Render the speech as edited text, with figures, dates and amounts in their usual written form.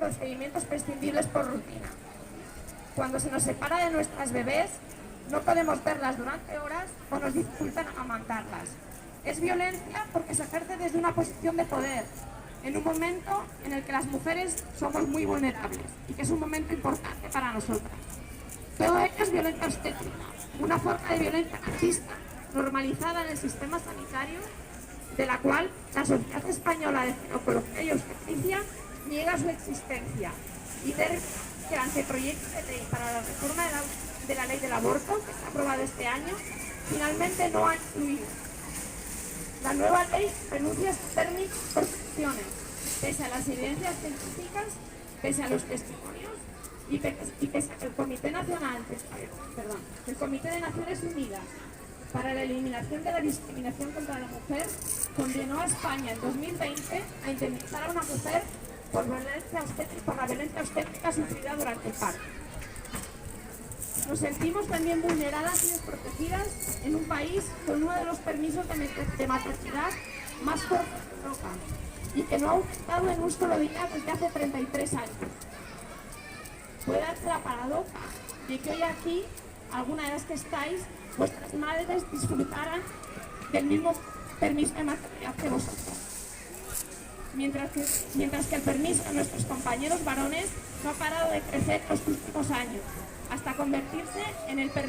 procedimientos prescindibles por rutina. Cuando se nos separa de nuestras bebés, no podemos verlas durante horas o nos dificultan amamantarlas. Es violencia porque se ejerce desde una posición de poder, en un momento en el que las mujeres somos muy vulnerables y que es un momento importante para nosotras. Todo ello es violencia obstétrica, una forma de violencia machista normalizada en el sistema sanitario, de la cual la Sociedad Española de Ginecología y Obstetricia niega su existencia y determina que el anteproyecto de ley para la reforma de la ley del aborto, que está aprobado este año, finalmente no ha incluido. La nueva ley renuncia a estos términos por cuestiones, pese a las evidencias científicas, pese a los testimonios y pese a que el Comité de Naciones Unidas para la eliminación de la discriminación contra la mujer condenó a España en 2020 a indemnizar a una mujer por la violencia obstétrica sufrida durante el parto. Nos sentimos también vulneradas y desprotegidas en un país con uno de los permisos de maternidad más cortos de Europa y que no ha aumentado en un solo día desde hace 33 años. Puede darse la paradoja de que hoy aquí, algunas de las que estáis, vuestras madres disfrutaran del mismo permiso de maternidad que vosotros. Mientras que el permiso de nuestros compañeros varones no ha parado de crecer en los últimos años, hasta convertirse en el permiso